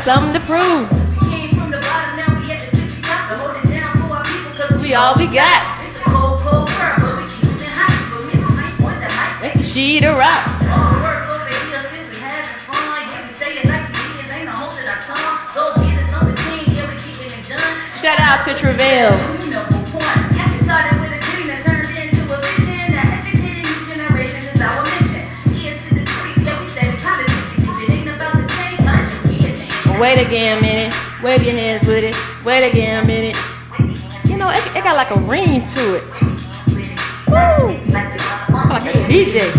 something to prove. Came from the bottom, now we at the 50 top. To hold it down for our people, cause We all we got. it's a cold, cold world, but we keep it hot. But Miss Mike, what the hype? That's the she to rock. All work over here, still we having fun. You can say it like you is, ain't no hold it our tongue. Those getters on the team, yeah, we keeping it done. Shout out to Travail. You know, point. It started with a dream that turned into a vision. That educated new generation is our mission. Here's to the streets, yeah, we steady politics. If it ain't about the change, mind you, yes, ain't. Wait again a minute. Wave your hands with it. Wait again a minute. You know, it got like a ring to it. Woo! Like a DJ.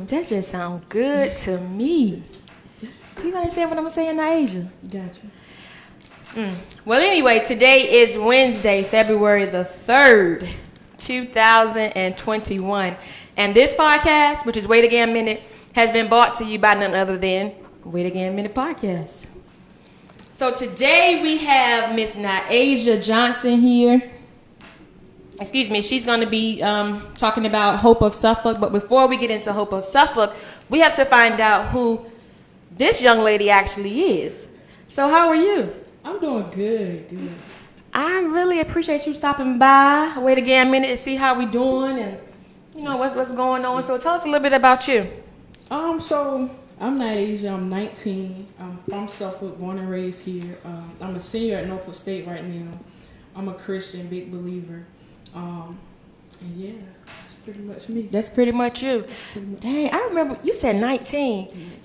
That just sounds good to me. Do you understand what I'm saying, Nyasia? Gotcha. Well, anyway, today is Wednesday, February the 3rd, 2021. And this podcast, which is Wait Again a Minute, has been brought to you by none other than Wait Again a Minute Podcast. So today we have Miss Nyasia Johnson here. Excuse me, she's going to be talking about Hope of Suffolk. But before we get into Hope of Suffolk, we have to find out who this young lady actually is. So how are you? I'm doing good. I really appreciate you stopping by. Wait again a minute to see how we doing and you know what's going on. So tell us a little bit about you. So I'm Nyasia. I'm 19. I'm from Suffolk, born and raised here. I'm a senior at Norfolk State right now. I'm a Christian, big believer. And yeah, that's pretty much me. That's pretty much you. Dang, I remember you said 19. 19.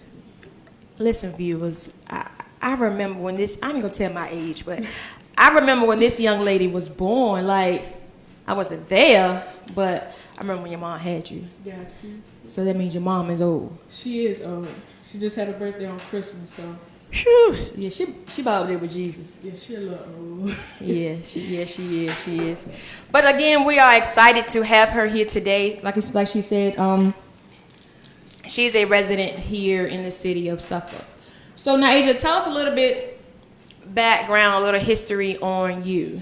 Listen, viewers, I remember when this. I ain't gonna tell my age, but I remember when this young lady was born. Like I wasn't there, but I remember when your mom had you. Gotcha. So that means your mom is old. She is old. She just had a birthday on Christmas, so. Whew. Yeah, she about up there with Jesus. Yeah, she a little old. Yeah, she is. But again, we are excited to have her here today. Like she said, she's a resident here in the city of Suffolk. So Nyasia, tell us a little bit background, a little history on you.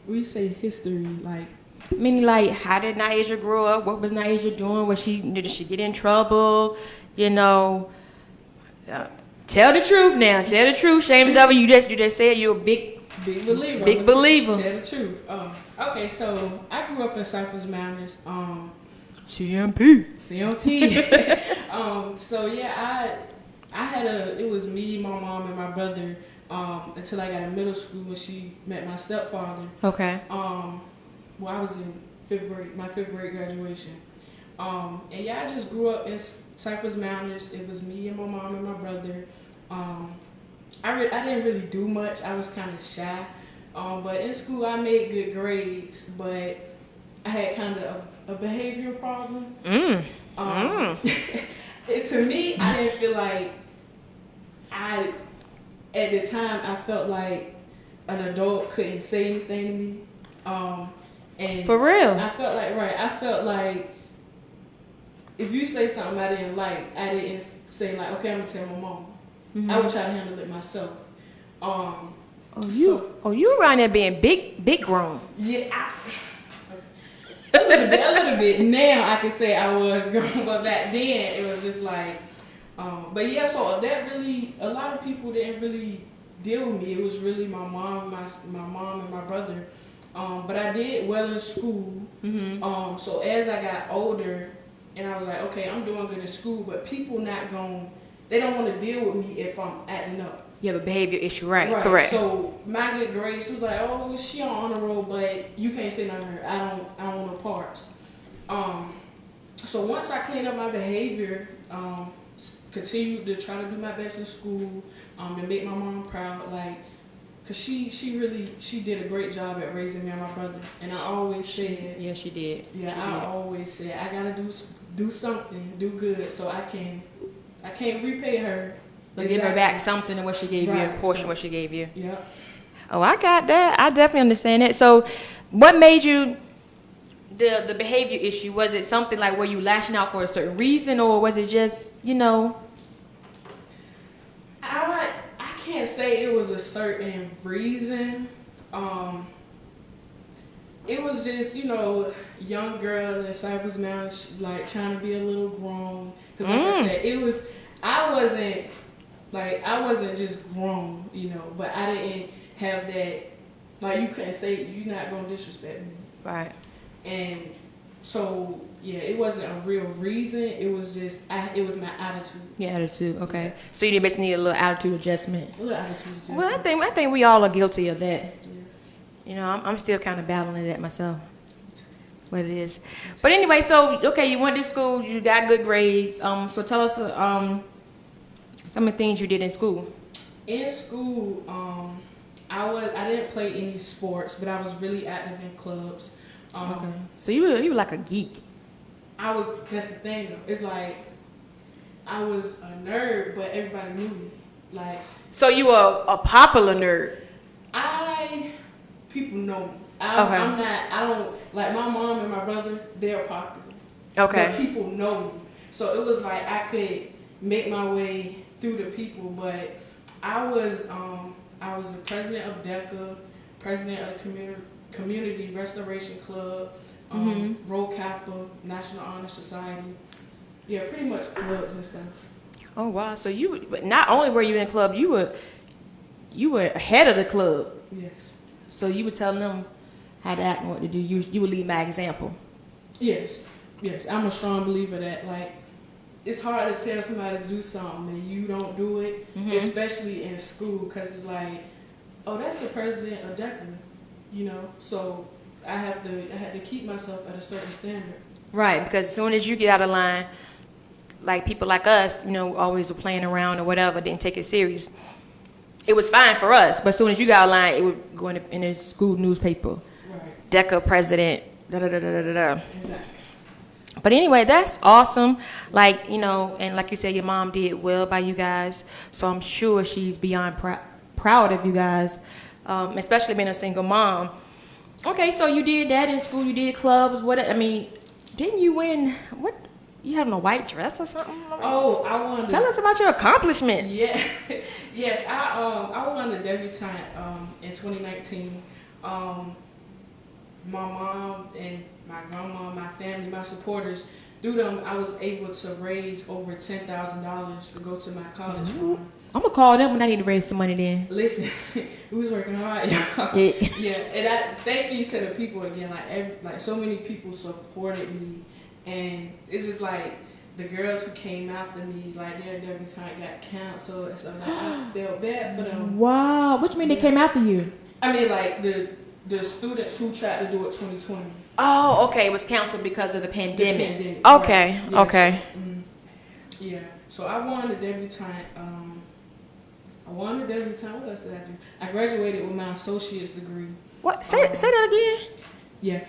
We say history, like. Meaning, like, how did Nyasia grow up? What was Nyasia doing? Did she get in trouble? You know, tell the truth now. Tell the truth. Shame the devil. You just said you're a big believer. Big believer. Tell the truth. Okay, so I grew up in Cypress Mountains. CMP. So yeah, I had it was me, my mom, and my brother until I got in middle school when she met my stepfather. Okay. Well, I was in my fifth grade graduation. And yeah, I just grew up in Cypress Mountains. It was me and my mom and my brother. I didn't really do much. I was kind of shy. But in school, I made good grades, but I had kind of a behavioral problem. To me, I didn't feel like at the time, I felt like an adult couldn't say anything to me. And for real? I felt like if you say something I didn't like, I didn't say like, okay, I'm gonna tell my mom. Mm-hmm. I would try to handle it myself. You around there being big grown. Yeah, a little bit. Now I can say I was grown, but back then it was just like, but yeah. So that really, a lot of people didn't really deal with me. It was really my mom and my brother. But I did well in school. Mm-hmm. So as I got older, and I was like, okay, I'm doing good in school, but people they don't want to deal with me if I'm acting up. You have a behavior issue, right? Correct. So my good grades was like, oh, she on honor roll, but you can't say nothing to her. I don't want no parts. So once I cleaned up my behavior, continued to try to do my best in school, to make my mom proud, like. Cause she did a great job at raising me and my brother, and I always said, yeah, she did. Yeah, I always said I gotta do something, do good, so I can't repay her, but give her back something of what she gave you, a portion of what she gave you. Yeah. Oh, I got that. I definitely understand that. So, what made you the behavior issue? Was it something like were you lashing out for a certain reason, or was it just I can't say it was a certain reason. It was just, young girl in Cypress Mountain, like trying to be a little grown. Because like I said, I wasn't just grown, but I didn't have that, like you couldn't say, you're not going to disrespect me. Right. And so, yeah, it wasn't a real reason. It was just, it was my attitude. Your attitude, okay. Yeah. So you basically need a little attitude adjustment. A little attitude adjustment. Well, I think we all are guilty of that. Yeah. I'm still kind of battling that myself. What it is. But anyway, so, okay, you went to school, you got good grades. So tell us some of the things you did in school. In school, I didn't play any sports, but I was really active in clubs. Okay. So you were like a geek. That's the thing though. It's like I was a nerd, but everybody knew me. Like, so you were a popular nerd. People know me. Okay. I don't, like my mom and my brother, they're popular. Okay. But people know me. So it was like I could make my way through the people, but I was the president of DECA, president of the Community Restoration Club, Roll Kappa, National Honor Society. Yeah, pretty much clubs and stuff. Oh wow! So but not only were you in clubs, you were head of the club. Yes. So you were telling them how to act and what to do. You would lead by example. Yes. I'm a strong believer that like it's hard to tell somebody to do something and you don't do it, especially in school, because it's like, oh, that's the president of DECA, So I had to keep myself at a certain standard. Right, because as soon as you get out of line, like people like us, always were playing around or whatever, didn't take it serious. It was fine for us, but as soon as you got out of line, it would go in the school newspaper. Right. DECA president, Exactly. But anyway, that's awesome. Like, and like you said, your mom did well by you guys. So I'm sure she's beyond proud of you guys, especially being a single mom. Okay, so you did that in school. You did clubs. Didn't you win? What? You having a white dress or something? Oh, I won. Tell us about your accomplishments. Yeah, yes, I won the debutante in 2019. My mom and my grandma, my family, my supporters, through them, I was able to raise over $10,000 to go to my college fund. I'm gonna call them when I need to raise some money. Then listen, we was working hard, y'all. Yeah, and I thank you to the people again. Like so many people supported me, and it's just like the girls who came after me, like their debutante got canceled and stuff. Like I felt bad for them. Wow, what you mean they came after you? I mean, like the students who tried to do it 2020. Oh, okay. It was canceled because of the pandemic. Okay, right. Okay. So, yeah. So I won the debutante. What else did I do? I graduated with my associate's degree. What? Say that again. Yeah.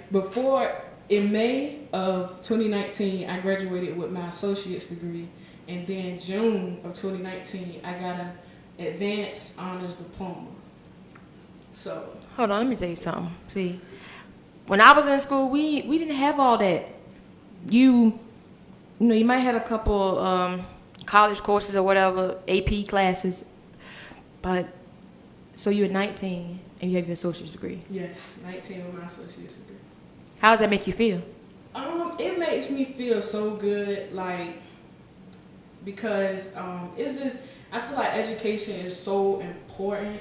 In May of 2019, I graduated with my associate's degree, and then June of 2019, I got an advanced honors diploma. So hold on, let me tell you something. See, when I was in school, we didn't have all that. You might have a couple college courses or whatever, AP classes, but so you're 19 and you have your associate's degree. Yes, 19 with my associate's degree. How does that make you feel? It makes me feel so good, like because it's just I feel like education is so important.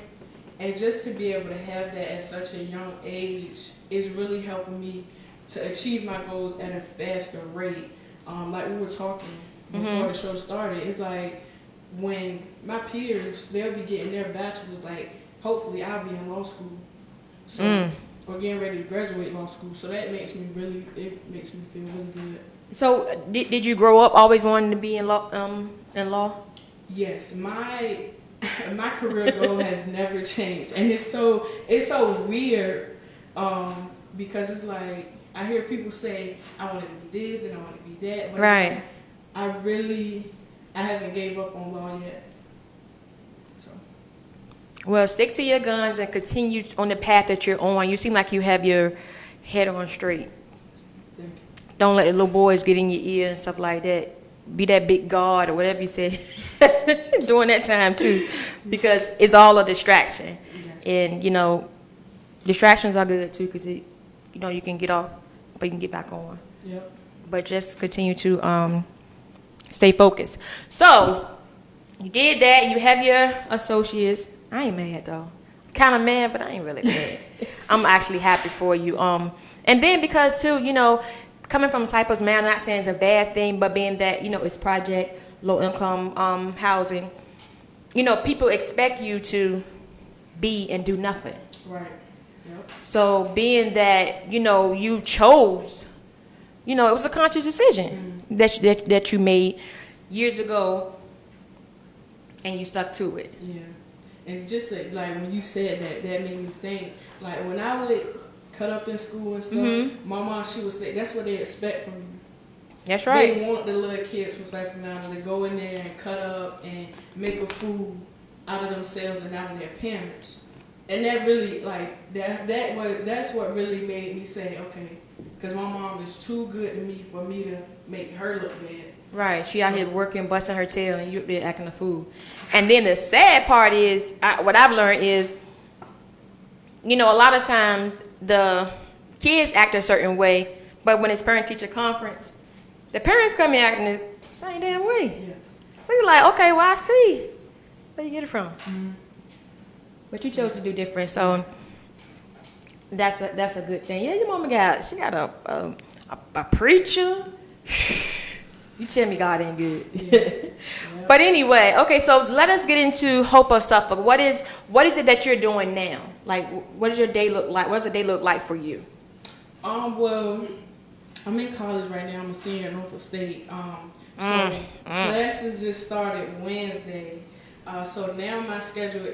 And just to be able to have that at such a young age is really helping me to achieve my goals at a faster rate. Like we were talking before the show started, it's like when my peers, they'll be getting their bachelor's, like hopefully I'll be in law school. So or getting ready to graduate law school. So that makes me feel really good. So did you grow up always wanting to be in law? Yes, my career goal has never changed, and it's so weird because it's like I hear people say I want to be this and I want to be that, but right. I haven't gave up on law yet. So well, stick to your guns and continue on the path that you're on. You seem like you have your head on straight. Thank you. Don't let the little boys get in your ear and stuff like that. be that big God or whatever you said during that time too, because it's all a distraction. And, you know, distractions are good too, because you know, you can get off, but you can get back on. Yep. But just continue to stay focused. So you did that. You have your associates. I ain't mad though. Kind of mad, but I ain't really mad. I'm actually happy for you. And then because too, you know, coming from Cypress, man, I'm not saying it's a bad thing, but being that, you know, it's project, low income housing, you know, people expect you to be and do nothing. Right. Yep. So being that, you know, you chose, you know, it was a conscious decision that you made years ago, and you stuck to it. Yeah. And just like when you said that, that made me think, like when I would cut up in school and stuff, my mom, she would say, that's what they expect from you. That's right. They want the little kids from Cypress Mountain to go in there and cut up and make a fool out of themselves and out of their parents. And that really, like, that's what really made me say, okay, because my mom is too good to me for me to make her look bad. Right. She out here working, busting her tail, and you there acting a fool. And then the sad part is, what I've learned is, you know, a lot of times the kids act a certain way, but when it's parent-teacher conference, the parents come in acting the same damn way. Yeah. So you're like, okay, well, I see. Where you get it from? But you chose to do different, so that's a good thing. Yeah, your mama she got a preacher. You tell me God ain't good. Yeah. But anyway, okay, so let us get into Hope of Suffolk. What is it that you're doing now? Like, what does your day look like? What does the day look like for you? Well, I'm in college right now. I'm a senior at Norfolk State. Classes just started Wednesday. So now my schedule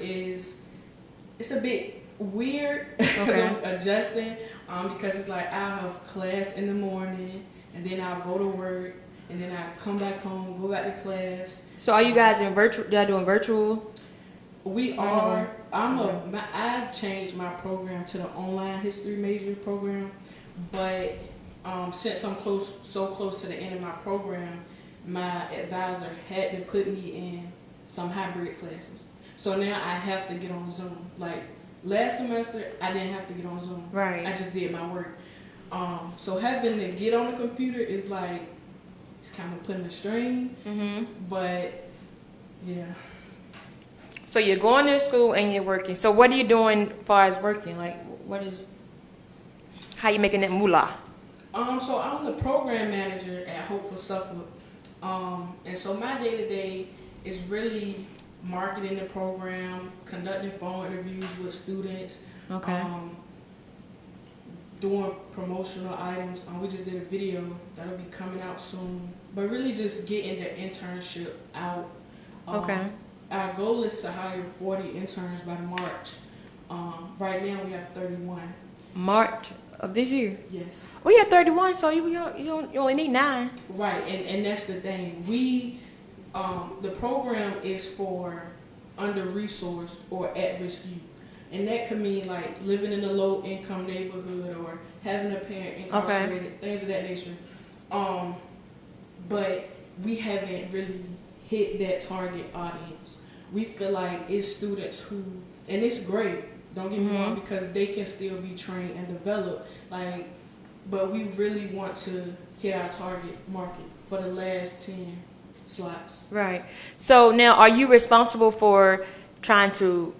it's a bit weird because I'm adjusting. Because it's like I'll have class in the morning, and then I'll go to work, and then I come back home, go back to class. So are you guys in virtual? Y'all doing virtual? We are. I changed my program to the online history major program, but since I'm so close to the end of my program, my advisor had to put me in some hybrid classes. So now I have to get on Zoom. Like last semester, I didn't have to get on Zoom. Right. I just did my work. So having to get on the computer is like, it's kind of putting a strain. But yeah. So you're going to school and you're working. So what are you doing as far as working? Like, how you making that moolah? So I'm the program manager at Hope for Suffolk. And so my day-to-day is really marketing the program, conducting phone interviews with students, doing promotional items. We just did a video that'll be coming out soon, but really just getting the internship out. Our goal is to hire 40 interns by March. Right now we have 31. March of this year? Yes. We have 31, so you only need 9. Right, and that's the thing. The program is for under-resourced or at-risk youth. And that could mean like living in a low-income neighborhood or having a parent incarcerated, things of that nature. But we haven't really hit that target audience. We feel like it's students who, and it's great, don't get me wrong, because they can still be trained and developed. Like, but we really want to hit our target market for the last 10 slots. Right. So now, are you responsible for trying to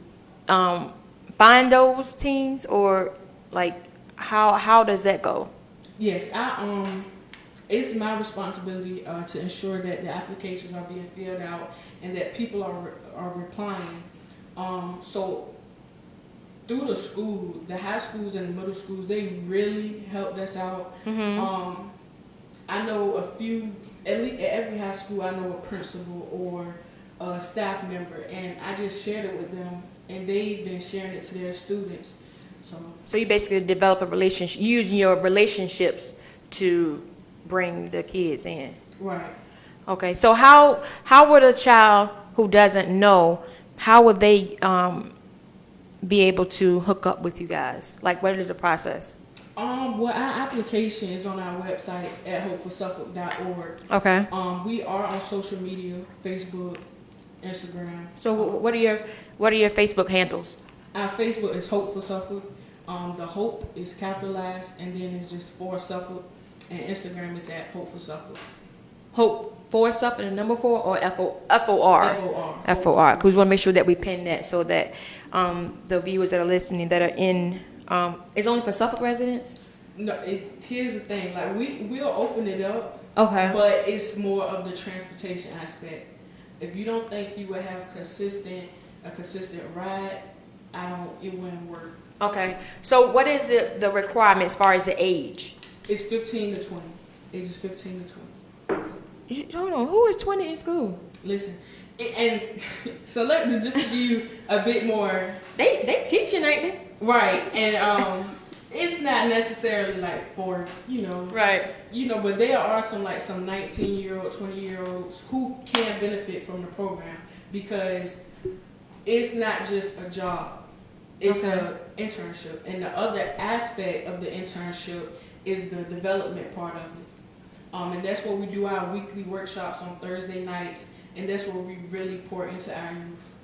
find those teams, or like how does that go? Yes, it's my responsibility to ensure that the applications are being filled out and that people are replying. So through the school, the high schools and the middle schools, they really helped us out. I know a few, at least at every high school, I know a principal or a staff member, and I just shared it with them, and they've been sharing it to their students. So you basically develop a relationship, using your relationships to bring the kids in. Right. Okay. So how would a child who doesn't know, how would they be able to hook up with you guys? Like, what is the process? Well, our application is on our website at hopeforsuffolk.org. Okay. We are on social media, Facebook, Instagram. So what are your Facebook handles? Our Facebook is Hope for Suffolk. The Hope is capitalized, and then it's just for Suffolk. And Instagram is at Hope for Suffolk. Hope for Suffolk, and the number 4, or FOR? FOR. FOR. Because we want to make sure that we pin that so that the viewers that are listening that are in, it's only for Suffolk residents? No, here's the thing. Like we'll open it up. Okay. But it's more of the transportation aspect. If you don't think you would have a consistent ride, it wouldn't work. Okay. So what is the requirement as far as the age? It's 15 to 20. Ages 15 to 20. Hold on. Who is 20 in school? Listen, and so just to give you a bit more. They teaching, ain't they? Right, and it's not necessarily like for Right. But there are some 19-year-old, 20-year-olds who can benefit from the program because it's not just a job. It's an internship. And the other aspect of the internship is the development part of it. And that's where we do our weekly workshops on Thursday nights, and that's where we really pour into our youth.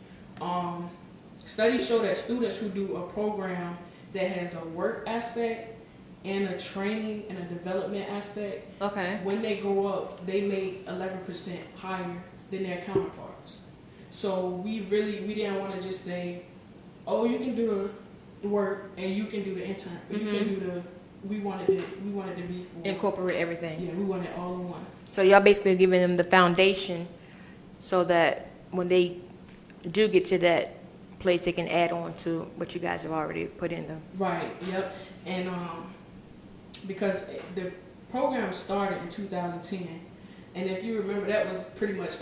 Studies show that students who do a program that has a work aspect and a training and a development aspect, when they go up, they make 11% higher than their counterparts. So we didn't want to just say, oh, you can do the work and you can do the intern, but you can do we wanted to be for Incorporate everything. Yeah, we want it all in one. So y'all basically giving them the foundation so that when they do get to that place, they can add on to what you guys have already put in them. Right. Yep. And because the program started in 2010, and if you remember, that was pretty much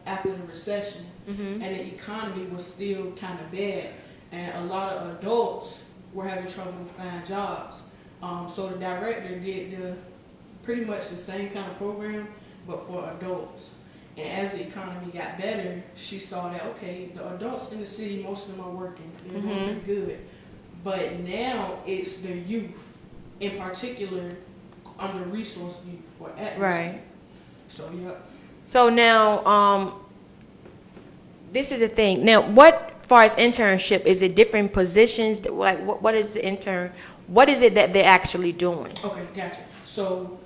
after the recession, and the economy was still kind of bad, and a lot of adults were having trouble to find jobs. So the director did pretty much the same kind of program, but for adults. And as the economy got better, she saw that, okay, the adults in the city, most of them are working. They're doing pretty good. But now it's the youth, in particular, under-resourced youth or at-risk Right. youth. So, yep. So now, this is the thing. Now, what far as internship, is it different positions? Like, what is the intern? What is it that they're actually doing? Okay, gotcha. So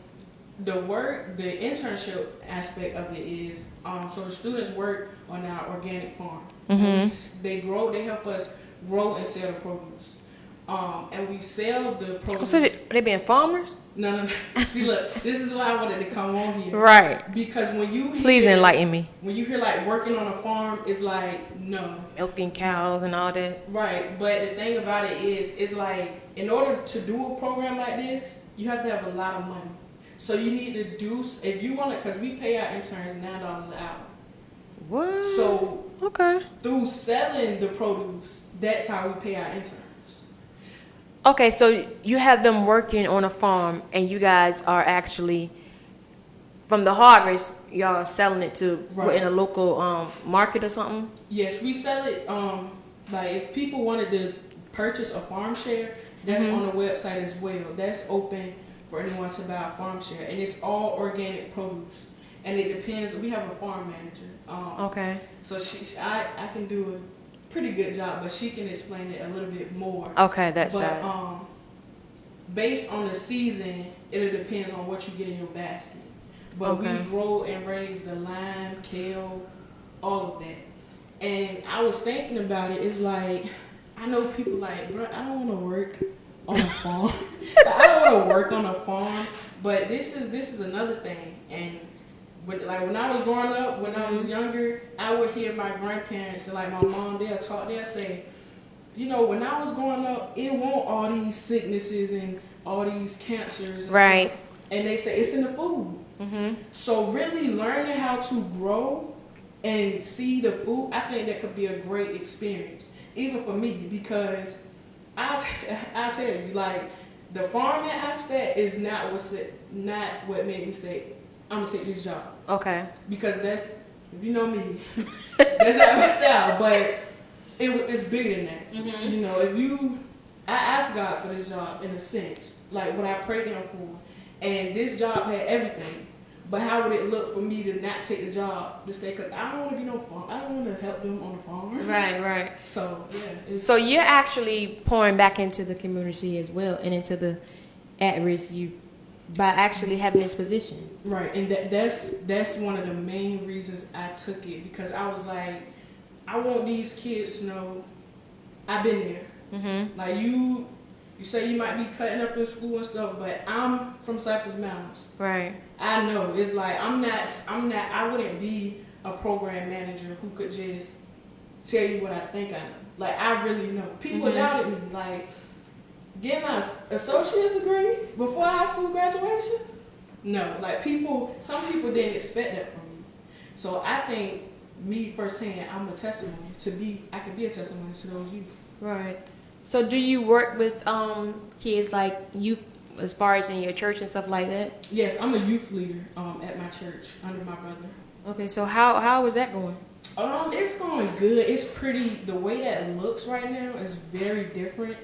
the internship aspect of it is, so the students work on our organic farm. They help us grow and sell the produce. And we sell the produce. So they being farmers? No. See, look, this is why I wanted to come on here. Right. Because when you hear, Please enlighten me. When you hear working on a farm, it's like, no. Milking cows and all that. Right. But the thing about it is, it's like, in order to do a program like this, you have to have a lot of money. So you need to do, if you want to, because we pay our interns $9 an hour. What? So through selling the produce, that's how we pay our interns. Okay, so you have them working on a farm, and you guys are actually, from the harvest, y'all are selling it to in a local market or something? Yes, we sell it. If people wanted to purchase a farm share, that's on the website as well. That's open for anyone to buy a farm share, and it's all organic produce. And it depends. We have a farm manager. So I can do a pretty good job, but she can explain it a little bit more. Okay, that's right. Based on the season, it depends on what you get in your basket. But we grow and raise the lime, kale, all of that. And I was thinking about it. It's like, I know people like, bro, I don't want to work on a farm. I don't want to work on a farm. But this is another thing. And when I was growing up, when I was younger, I would hear my grandparents and my mom, they'll say, when I was growing up, it won't all these sicknesses and all these cancers. And stuff. And they say it's in the food. So really learning how to grow and see the food, I think that could be a great experience, even for me, because I'll tell you, the farming aspect is not what made me say, I'm gonna take this job. Okay. Because that's, if you know me, that's not my style. But it's bigger than that. If I asked asked God for this job in a sense, like what I prayed Him for, and this job had everything. But how would it look for me to not take the job to stay? Because I don't want to be no farm. I don't want to help them on the farm. Right. So yeah. So you're actually pouring back into the community as well, and into the at-risk youth by actually having this position. Right, and that's one of the main reasons I took it, because I was like, I want these kids to know I've been there. Mm-hmm. Like you say you might be cutting up in school and stuff, but I'm from Cypress Mountains. Right. I know it's like I'm not. I wouldn't be a program manager who could just tell you what I think I know. Like I really know. People doubted me. Like getting my associate's degree before high school graduation. No, like some people didn't expect that from me. So I think me firsthand, I'm a testimony I could be a testimony to those youth. Right. So do you work with kids like youth as far as in your church and stuff like that? Yes, I'm a youth leader at my church under my brother. Okay, so how is that going? It's going good. It's pretty. The way that looks right now is very different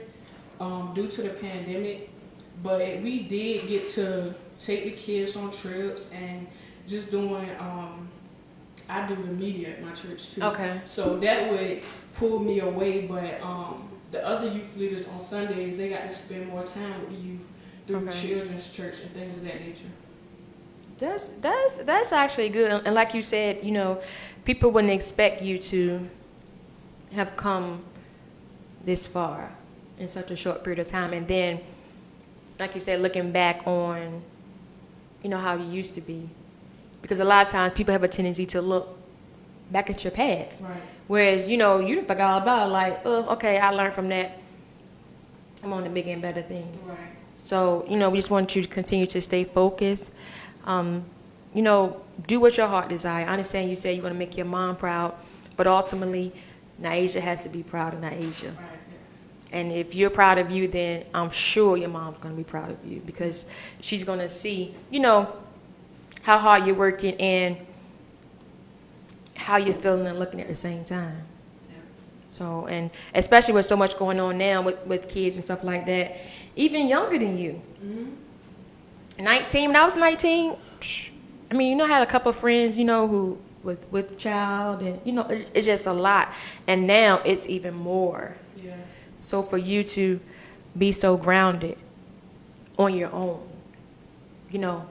due to the pandemic. But we did get to take the kids on trips and just doing. I do the media at my church too. Okay. So that would pull me away, but the other youth leaders on Sundays, they got to spend more time with the youth through children's church and things of that nature. That's actually good. And like you said, you know, people wouldn't expect you to have come this far in such a short period of time. And then, like you said, looking back on, you know, how you used to be. Because a lot of times people have a tendency to look back at your past. Right. Whereas, you know, you forgot all about it. Like, oh, okay, I learned from that. I'm on to bigger and better things. Right. So, you know, we just want you to continue to stay focused. You know, do what your heart desires. I understand you say you want to make your mom proud, but ultimately, Nyasia has to be proud of Nyasia. Right. And if you're proud of you, then I'm sure your mom's going to be proud of you, because she's going to see, you know, how hard you're working and how you're feeling and looking at the same time. Yeah. So, and especially with so much going on now with kids and stuff like that, even younger than you. Mm-hmm. 19, when I was 19, I mean, you know, I had a couple of friends, you know, who with child, and, you know, it's just a lot. And now it's even more. Yeah. So for you to be so grounded on your own, you know,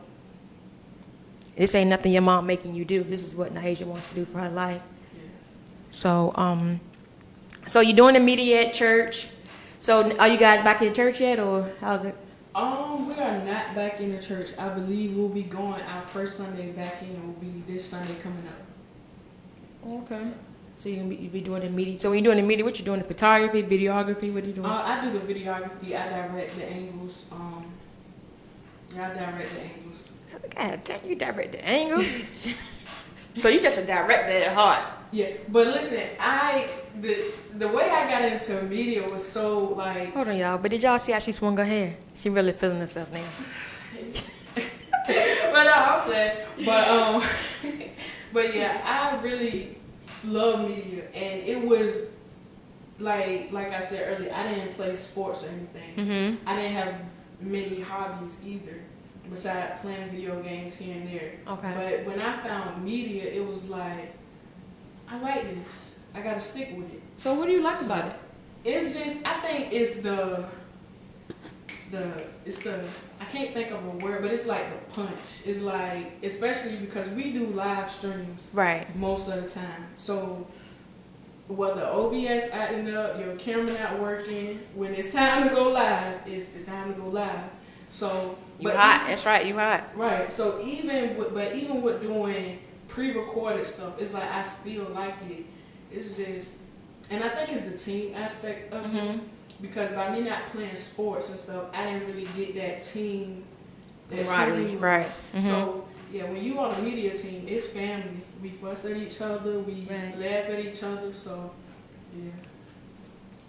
this ain't nothing your mom making you do. This is what Nyasia wants to do for her life. Yeah. So, so you're doing the media at church. So are you guys back in church yet, or how's it? We are not back in the church. I believe we'll be going, our first Sunday back in will be this Sunday coming up. Okay. So you be doing the media. So when you're doing the media, what you doing? The photography, videography? What are you doing? I do the videography. I direct the angles. I direct the angles. God damn, you direct the angles. So you just a director at heart. Yeah, but listen, the way I got into media was so like. Hold on, y'all. But did y'all see how she swung her hair? She really feeling herself now. But no, I'm playing. But yeah, I really love media, and it was like I said earlier, I didn't play sports or anything. Mm-hmm. I didn't have many hobbies either, besides playing video games here and there. Okay. But when I found media, it was like, I like this. I gotta stick with it. So what do you like about it? It's just, I think it's the I can't think of a word, but it's like the punch. It's like, especially because we do live streams Right. most of the time. So whether OBS acting up, your camera not working, when it's time to go live, it's time to go live. So You hot. That's right. You hot. right. So even with doing pre-recorded stuff, it's like I still like it. It's just, and I think it's the team aspect of it. Because by me not playing sports and stuff, I didn't really get that team. Right. Mm-hmm. So yeah, when you on a media team, it's family. We fuss at each other, we laugh at each other. So yeah.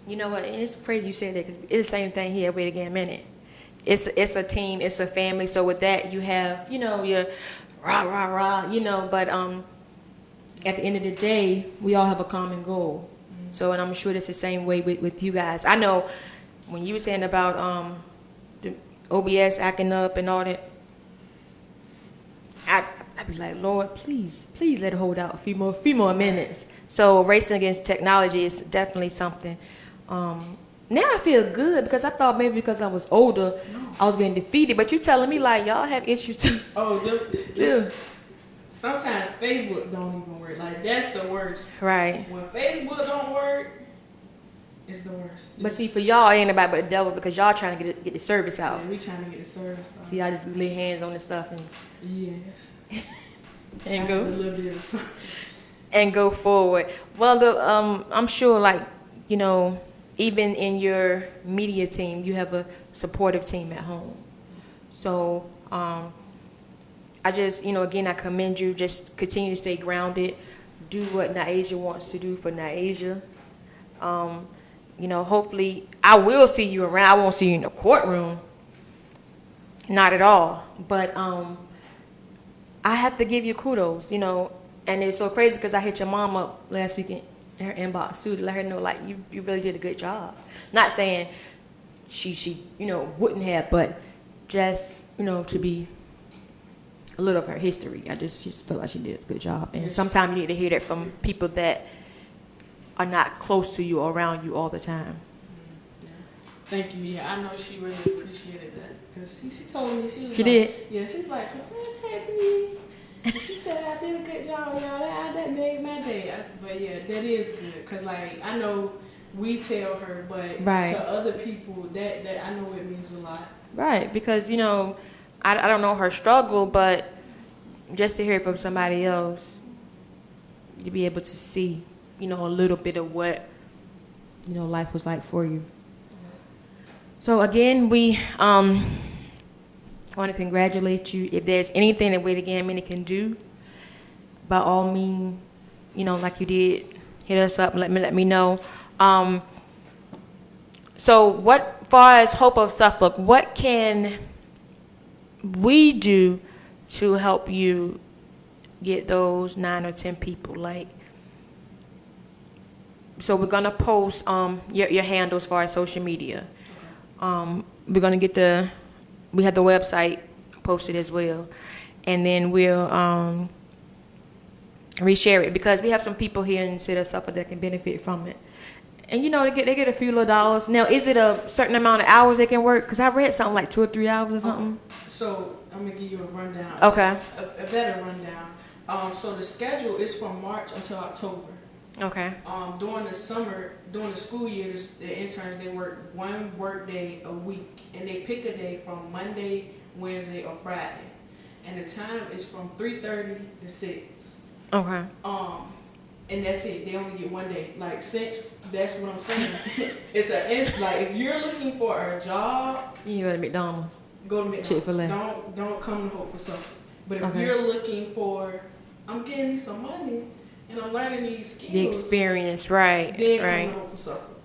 You know what? And it's crazy you said that, because it's the same thing here. Wait again a minute. It's a team. It's a family. So with that, you have, you know, your rah, you know. But at the end of the day, we all have a common goal. So, and I'm sure that's the same way with you guys. I know when you were saying about the OBS acting up and all that, I'd be like, Lord, please let it hold out a few more minutes. So racing against technology is definitely something. Now I feel good because I thought maybe because I was older, I was getting defeated. But you telling me like y'all have issues too. Oh, too. Sometimes Facebook don't even work. Like that's the worst. Right. When Facebook don't work, it's the worst. But see, for y'all, ain't nobody but the devil because y'all trying to get the service out. Yeah, we trying to get the service out. See, I just lay hands on the stuff and yes. and go. A little bit of something. And go forward. Well, I'm sure, like, you know, even in your media team, you have a supportive team at home. So, I just, you know, again, I commend you. Just continue to stay grounded. Do what Nyasia wants to do for Nyasia. You know, hopefully, I will see you around. I won't see you in the courtroom. Not at all. But I have to give you kudos, you know. And it's so crazy because I hit your mom up last week in her inbox too to let her know, like, you really did a good job. Not saying she you know, wouldn't have, but just, you know, to be a little of her history. I just felt like she did a good job. And sometimes you need to hear that from people that are not close to you or around you all the time. Thank you. Yeah, I know she really appreciated that because she told me she was She like, did? Yeah, she's like, your friend texted me. And she said I did a good job, y'all. That made my day. I said, but yeah, that is good because like I know we tell her, but Right. to other people that I know it means a lot. Right, because, you know, I don't know her struggle, but just to hear it from somebody else, to be able to see, you know, a little bit of what, you know, life was like for you. So again, we want to congratulate you. If there's anything that Wait Again Minute can do, by all means, you know, like you did, hit us up and let me know. So what, far as Hope of Suffolk, what can we do to help you get those 9 or 10 people? Like, so we're gonna post your handles as far as social media. We're gonna get we have the website posted as well, and then we'll reshare it because we have some people here in City of Suffolk that can benefit from it. And you know, they get a few little dollars. Now, is it a certain amount of hours they can work? Because I read something like 2 or 3 hours or something. So I'm gonna give you a rundown. Okay. A better rundown. So the schedule is from March until October. Okay. During the summer, during the school year, the interns, they work 1 work day a week, and they pick a day from Monday, Wednesday, or Friday, and the time is from 3:30 to 6. Okay. And that's it. They only get 1 day. Like, since that's what I'm saying, it's like if you're looking for a job, You can go to McDonald's. go to McDonald's. Chick-fil-A. Don't come to Hope for Suffolk. But if Okay. you're looking for, I'm getting me some money and I'm learning these skills. The experience, right? Then Right. come to Hope for Suffolk.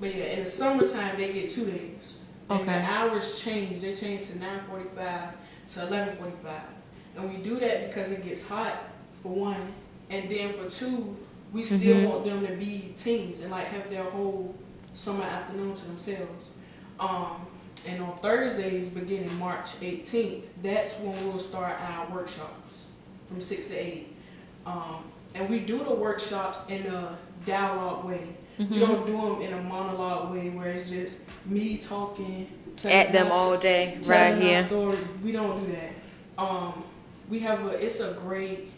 But yeah, in the summertime they get 2 days. And Okay. the hours change. They change to 9:45 to 11:45, and we do that because it gets hot for one, and then for two, we still want them to be teens and like have their whole summer afternoon to themselves. And on Thursdays, beginning March 18th, that's when we'll start our workshops from 6 to 8. And we do the workshops in a dialogue way. We don't do them in a monologue way where it's just me talking At them all day, right telling our here. story. We don't do that. We have it's a great,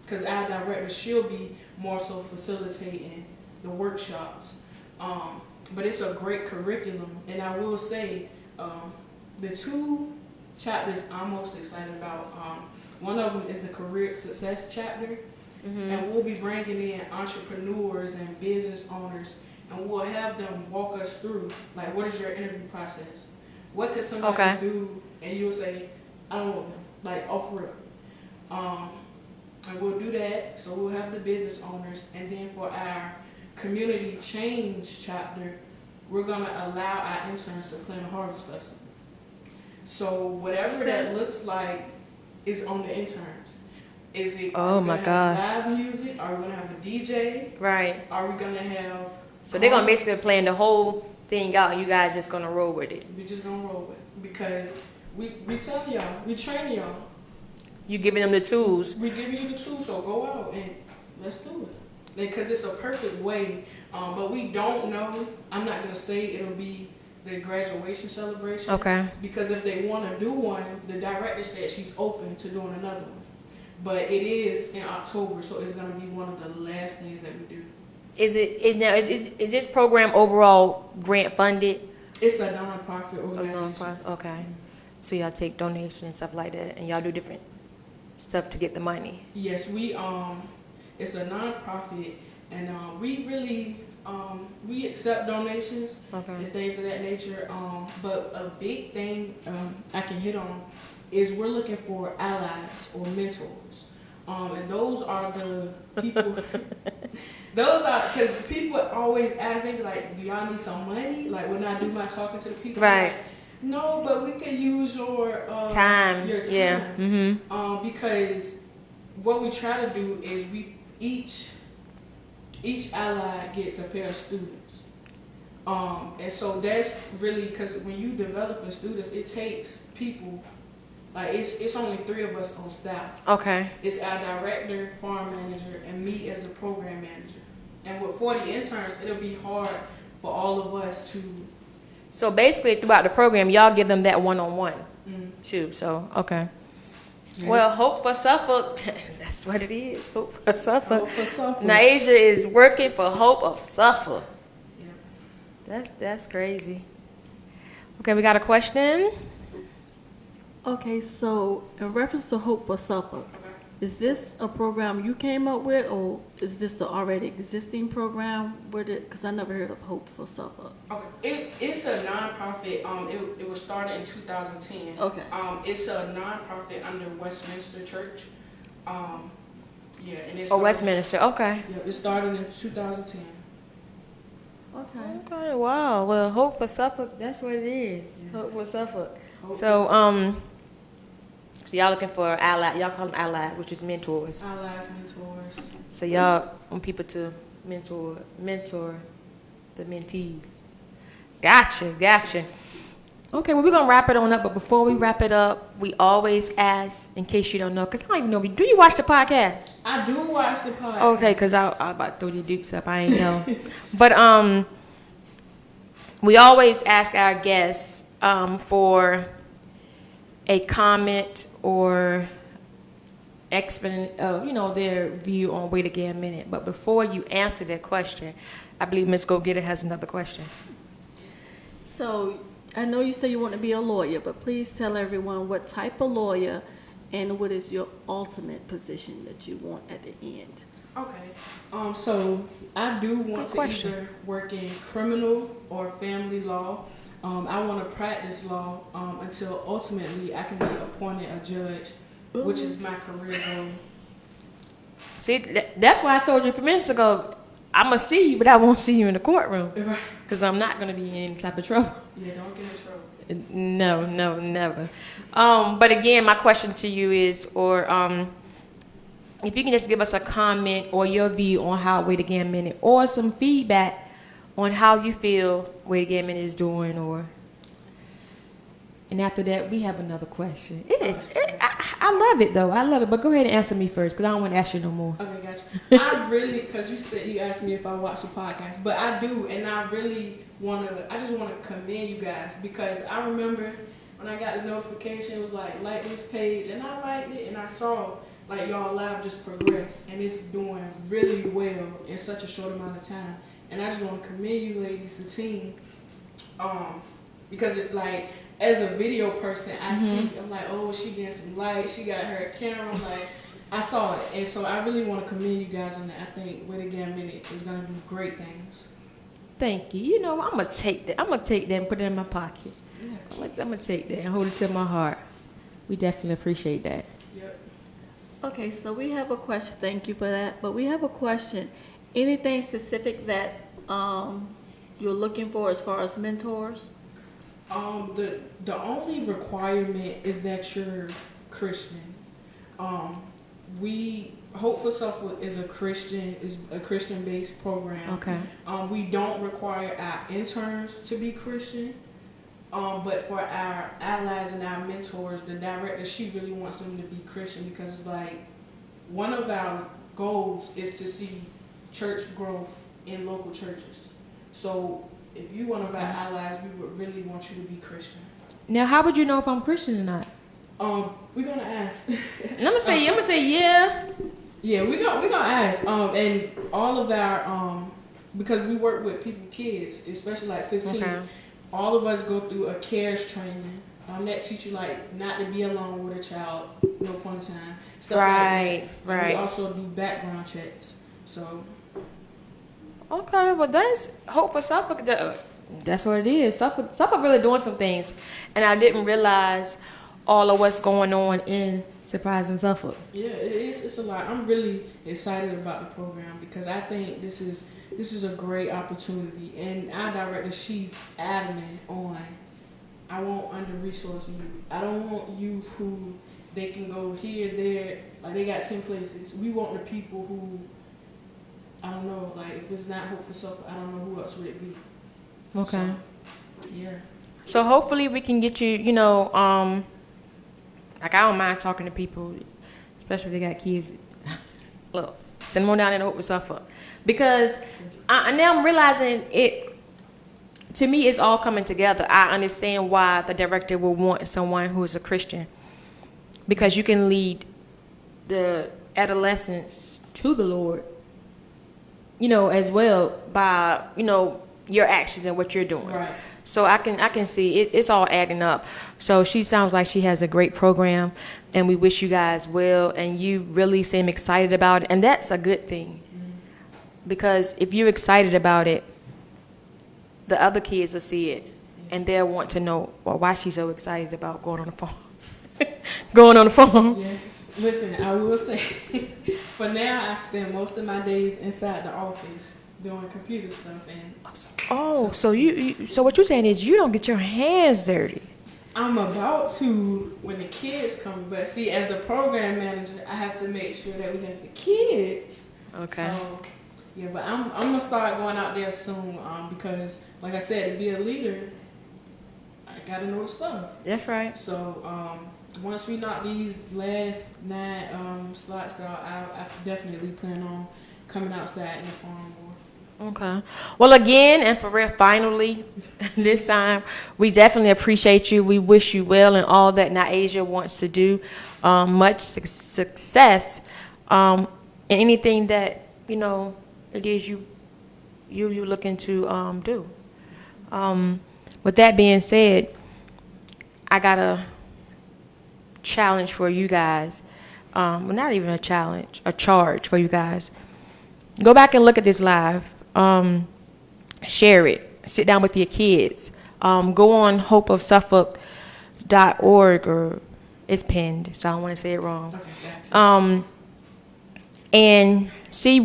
because our director, she'll be more so facilitating the workshops. But it's a great curriculum, and I will say, the 2 chapters I'm most excited about, one of them is the career success chapter, and we'll be bringing in entrepreneurs and business owners, and we'll have them walk us through, like, what is your interview process? What could somebody do? And you'll say, I don't know them, like, off rip. And we'll do that, so we'll have the business owners, and then for our community change chapter, we're gonna allow our interns to plan a harvest festival. So whatever that looks like is on the interns. Is it Oh my gosh. live music? Are we gonna have a DJ? Right. Are we gonna have So they're gonna basically plan the whole thing out, and you guys just gonna roll with it. We just gonna roll with it because we tell y'all, we train y'all. You giving them the tools. We giving you the tools, so go out and let's do it. Because it's a perfect way, but we don't know. I'm not gonna say it'll be the graduation celebration. Okay. Because if they want to do one, the director said she's open to doing another one. But it is in October, so it's gonna be one of the last things that we do. Is this program overall grant funded? It's a non-profit organization. Okay. So y'all take donations and stuff like that, and y'all do different stuff to get the money. Yes, we it's a non-profit, and we really we accept donations and things of that nature. But a big thing I can hit on is we're looking for allies or mentors, and those are the people. Those are because people always ask me like, "Do y'all need some money?" Like when I do my talking to the people, right? Like, no, but we could use your time. Your time. Yeah. Mm-hmm. Because what we try to do is we each ally gets a pair of students. And so that's really because when you developing students, it takes people. Like it's only 3 of us on staff. Okay. It's our director, farm manager, and me as the program manager. And with 40 interns, it'll be hard for all of us to. So basically, throughout the program, y'all give them that one-on-one too. So okay. Yes. Well, Hope for Suffolk. That's what it is. Hope for Suffolk. Hope for Suffolk. Nyasia is working for Hope of Suffolk. Yeah. That's crazy. Okay, we got a question. Okay, so in reference to Hope for Suffolk, is this a program you came up with, or is this the already existing program? Because I never heard of Hope for Suffolk. Okay, it's a nonprofit. It was started in 2010. Okay. It's a nonprofit under Westminster Church. And it's Westminster. Okay. Yeah, it started in 2010. Okay. Wow. Well, Hope for Suffolk. That's what it is. Yeah. Hope for Suffolk. So y'all looking for allies. Y'all call them allies, which is mentors. Allies, mentors. So y'all want people to mentor the mentees. Gotcha. Okay, well, we're going to wrap it on up. But before we wrap it up, we always ask, in case you don't know, because I don't even know, do you watch the podcast? I do watch the podcast. Okay, because I about to throw your dukes up. I ain't know. But we always ask our guests for a comment or explain, their view on Wait Again a Minute. But before you answer that question, I believe Ms. Go Getter has another question. So I know you say you want to be a lawyer, but please tell everyone what type of lawyer and what is your ultimate position that you want at the end. Okay. So I do want to either work in criminal or family law. I want to practice law until ultimately I can be appointed a judge, which is my career goal. See, that's why I told you a few minutes ago, I'm going to see you, but I won't see you in the courtroom. Right. Because I'm not going to be in any type of trouble. Yeah, don't get in trouble. No, never. But again, my question to you is, if you can just give us a comment or your view on how Wait Again a Minute, or some feedback on how you feel Wait Again a Minute is doing, and after that, we have another question. I love it, though. I love it. But go ahead and answer me first, because I don't want to ask you no more. Okay, gotcha. I really, because you asked me if I watch the podcast, but I do, and I really I just want to commend you guys, because I remember when I got the notification, it was like this page, and I liked it, and I saw y'all live just progress, and it's doing really well in such a short amount of time. And I just want to commend you ladies, the team, because it's like, as a video person, I see, I'm like, oh, she getting some light, she got her camera, I'm like, I saw it. And so I really want to commend you guys on that. I think Wait Again a Minute is going to do great things. Thank you. I'm going to take that. I'm going to take that and put it in my pocket. Yeah, I'm going to take that and hold it to my heart. We definitely appreciate that. Yep. Okay, so we have a question. Thank you for that. But we have a question. Anything specific that you're looking for as far as mentors? The only requirement is that you're Christian. Hope for Suffolk is a Christian based program. Okay. We don't require our interns to be Christian. But for our allies and our mentors, the director, she really wants them to be Christian because it's like one of our goals is to see church growth in local churches. So if you one of our allies, we would really want you to be Christian. Now, how would you know if I'm Christian or not? We're gonna ask. I'm gonna say yeah. Yeah, we're gonna ask. And all of our because we work with kids, especially like 15. Okay. All of us go through a cares training. That teach you like not to be alone with a child, no point in time. Stuff Right, like that. right. And we also do background checks. So Okay, well that's Hope for Suffolk. That's what it is. Suffolk really doing some things, and I didn't realize all of what's going on in Surprising Suffolk. yeah, it's a lot. I'm really excited about the program because I think this is a great opportunity. And our director, she's adamant on, I want under-resourced youth. I don't want youth who they can go here, there, like they got 10 places. We want the people who, I don't know, like if it's not Hope for Suffolk, I don't know who else would it be. Okay. So, yeah. So hopefully we can get you, like I don't mind talking to people, especially if they got kids. Look, send them on down there to Hope for Suffolk. Because now I'm realizing it, to me, it's all coming together. I understand why the director will want someone who is a Christian. Because you can lead the adolescents to the Lord, as well by, your actions and what you're doing. Right. So I can see it's all adding up. So she sounds like she has a great program, and we wish you guys well. And you really seem excited about it, and that's a good thing. Because if you're excited about it, the other kids will see it, and they'll want to know why she's so excited about going on the phone. Going on the phone. Yes. Listen, I will say, for now, I spend most of my days inside the office doing computer stuff. And So what you're saying is you don't get your hands dirty. I'm about to when the kids come, but see, as the program manager, I have to make sure that we have the kids. Okay. So, yeah, but I'm gonna start going out there soon because, like I said, to be a leader, I gotta know the stuff. That's right. So once we knock these last 9 slots out, I definitely plan on coming outside in the farm more. Okay. Well, again, and for real, finally, this time, we definitely appreciate you. We wish you well in all that Nyasia wants to do. Much success in anything that, it is you looking to do. With that being said, I got a challenge for you guys. Well, not even a challenge, a charge for you guys. Go back and look at this live. Share it. Sit down with your kids. Go on hopeofsuffolk.org, or it's pinned, so I don't want to say it wrong. Okay, gotcha. And see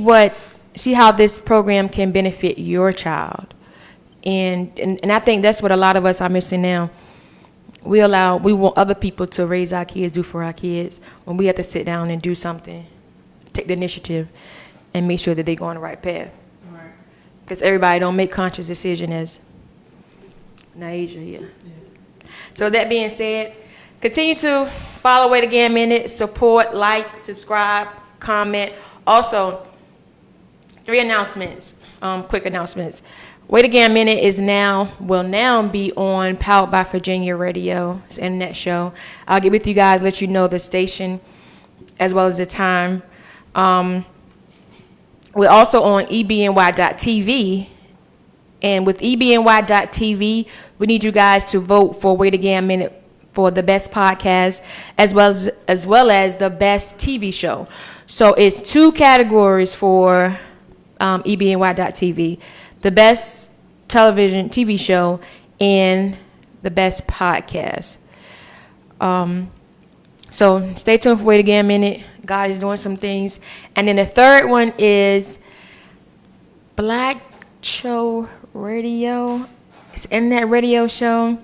how this program can benefit your child. And I think that's what a lot of us are missing now. We want other people to raise our kids, do for our kids, when we have to sit down and do something, take the initiative, and make sure that they go on the right path. Because everybody don't make conscious decision as Nyasia here. Yeah. So that being said, continue to follow Wait Again Minute, support, like, subscribe, comment. Also, 3 announcements, quick announcements. Wait Again Minute will now be on Powered by Virginia Radio. It's an internet show. I'll get with you guys, let you know the station as well as the time. We're also on ebny.tv. And with ebny.tv, we need you guys to vote for Wait Again Minute for the best podcast as well as the best TV show. So it's 2 categories for ebny.tv. The best television TV show and the best podcast. So stay tuned for Wait Again Minute. God is doing some things. And then the third one is Black Show Radio. It's internet radio show.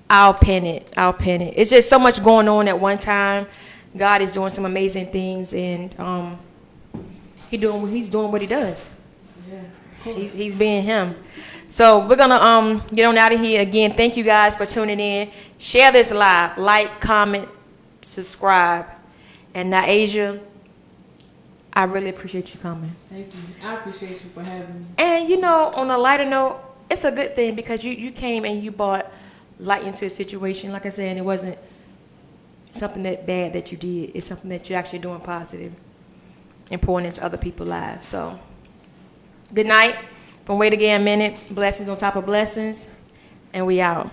I'll pin it. It's just so much going on at one time God is doing some amazing things, and he's doing what he does. Yeah, of course. He's being him. So we're gonna get on out of here. Again, thank you guys for tuning in. Share this live, like, comment, subscribe. And Nyasia, I really appreciate you coming. Thank you. I appreciate you for having me. And you know, on a lighter note, it's a good thing because you came and you brought light into a situation. Like I said, it wasn't something that bad that you did. It's something that you're actually doing positive and pouring into other people's lives. So good night from Wait Again Minute. Blessings on top of blessings. And we out.